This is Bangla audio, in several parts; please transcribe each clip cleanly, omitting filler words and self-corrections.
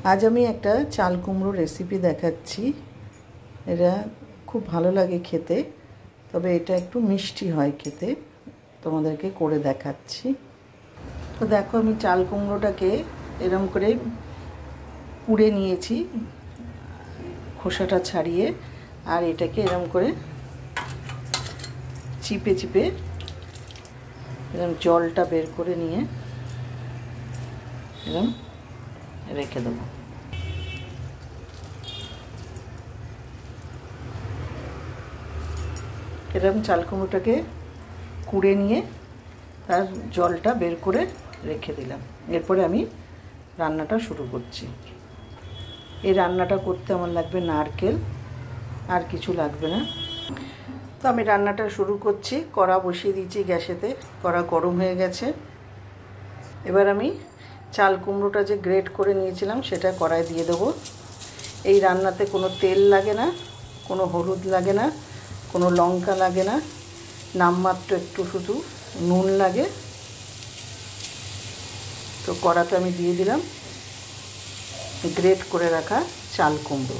আজ আমি একটা চাল কুমড়ো রেসিপি দেখাচ্ছি। এটা খুব ভালো লাগে খেতে, তবে এটা একটু মিষ্টি হয় খেতে। তোমাদেরকে করে দেখাচ্ছি। তো দেখো, আমি চাল কুমড়োটাকে এরকম করে পুড়ে নিয়েছি খোসাটা ছাড়িয়ে, আর এটাকে এরকম করে চিপে চিপে এরকম জলটা বের করে নিয়ে এরকম রেখে দেবো। এরকম চাল কুমড়োটাকে কুড়ে নিয়ে তার জলটা বের করে রেখে দিলাম। এরপরে আমি রান্নাটা শুরু করছি। এই রান্নাটা করতে আমার লাগবে নারকেল, আর কিছু লাগবে না। তো আমি রান্নাটা শুরু করছি। কড়া বসিয়ে দিয়েছি গ্যাসেতে, কড়া গরম হয়ে গেছে। এবার আমি চাল কুমড়োটা যে গ্রেট করে নিয়েছিলাম সেটা কড়ায় দিয়ে দেবো। এই রান্নাতে কোনো তেল লাগে না, কোনো হলুদ লাগে না, কোনো লঙ্কা লাগে না, নামমাত্র একটু শুধু নুন লাগে। তো কড়াতে আমি দিয়ে দিলাম গ্রেট করে রাখা চাল কুমড়ো।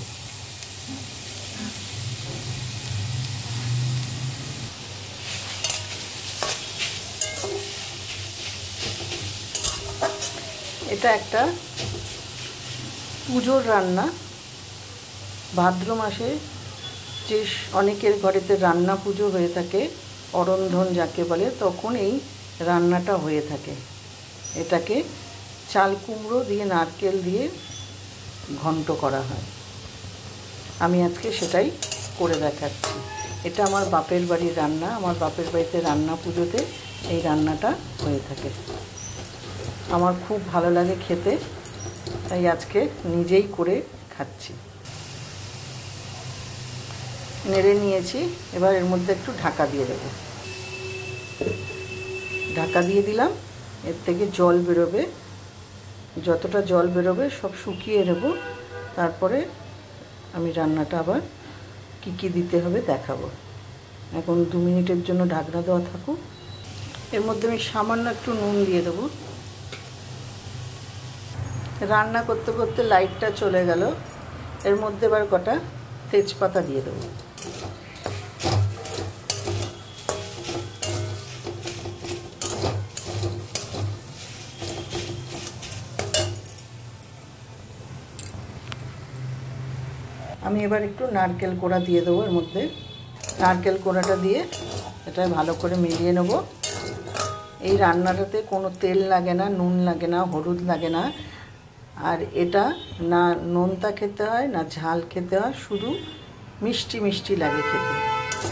এটা একটা পুজোর রান্না। ভাদ্র মাসে যে অনেকের ঘরেতে রান্না পুজো হয়ে থাকে, অরন্ধন যাকে বলে, তখন এই রান্নাটা হয়ে থাকে। এটাকে চাল কুমড়ো দিয়ে নারকেল দিয়ে ঘন্ট করা হয়। আমি আজকে সেটাই করে দেখাচ্ছি। এটা আমার বাপের বাড়ির রান্না। আমার বাপের বাড়িতে রান্না পুজোতে এই রান্নাটা হয়ে থাকে। আমার খুব ভালো লাগে খেতে, তাই আজকে নিজেই করে খাচ্ছি। নেড়ে নিয়েছি। এবার এর মধ্যে একটু ঢাকা দিয়ে দেব। ঢাকা দিয়ে দিলাম। এর থেকে জল বেরোবে, যতটা জল বেরোবে সব শুকিয়ে নেব। তারপরে আমি রান্নাটা আবার কী কী দিতে হবে দেখাবো। এখন 2 মিনিটের জন্য ঢাকনা দেওয়া থাকুক। এর মধ্যে আমি সামান্য একটু নুন দিয়ে দেবো। রান্না করতে করতে লাইটটা চলে গেল। এর মধ্যে এবার কটা তেজপাতা দিয়ে দেবো। আমি এবার একটু নারকেল কোড়া দিয়ে দেবো এর মধ্যে। নারকেল কোড়াটা দিয়ে এটা ভালো করে মিলিয়ে নেব। এই রান্নাটাতে কোনো তেল লাগে না, নুন লাগে না, হলুদ লাগে না। আর এটা না নোনতা খেতে হয় না ঝাল খেতে হয়, শুধু মিষ্টি মিষ্টি লাগে খেতে।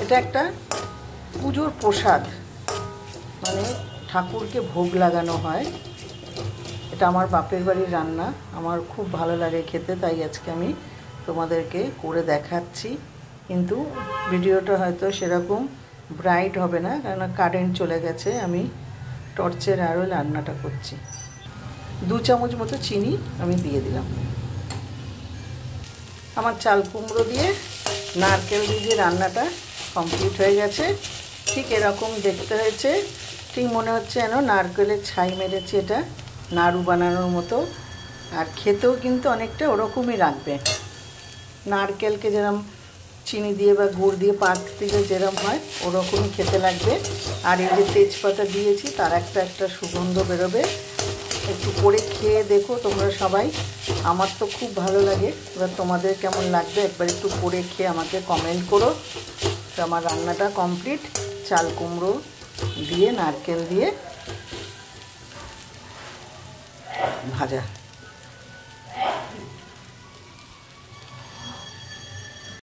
এটা একটা পুজোর প্রসাদ, মানে ঠাকুরকে ভোগ লাগানো হয়। এটা আমার বাপের বাড়ির রান্না, আমার খুব ভালো লাগে খেতে, তাই আজকে আমি তোমাদেরকে করে দেখাচ্ছি। কিন্তু ভিডিওটা হয়তো সেরকম ব্রাইট হবে না, কারণ কারেন্ট চলে গেছে। আমি টর্চের আরও রান্নাটা করছি। 2 চামচ মতো চিনি আমি দিয়ে দিলাম। আমার চাল কুমড়ো দিয়ে নারকেল দিয়ে রান্নাটা কমপ্লিট হয়ে গেছে। ঠিক এরকম দেখতে হয়েছে। ঠিক মনে হচ্ছে যেন নারকেলের ছাই মেরেছে, এটা নাড়ু বানানোর মতো। আর খেতেও কিন্তু অনেকটা ওরকমই লাগবে। নারকেলকে যেরকম চিনি দিয়ে বা গুড় দিয়ে পাক দিলে যেরকম হয়, ওরকমই খেতে লাগবে। আর এই যে তেজপাতা দিয়েছি, তার একটা সুগন্ধ বেরোবে। একটু করে খেয়ে দেখো তোমরা সবাই। আমার তো খুব ভালো লাগে। এবার তোমাদের কেমন লাগবে একবার একটু করে খেয়ে আমাকে কমেন্ট করো। তো আমার রান্নাটা কমপ্লিট। চাল কুমড়ো দিয়ে নারকেল দিয়ে ভাজা।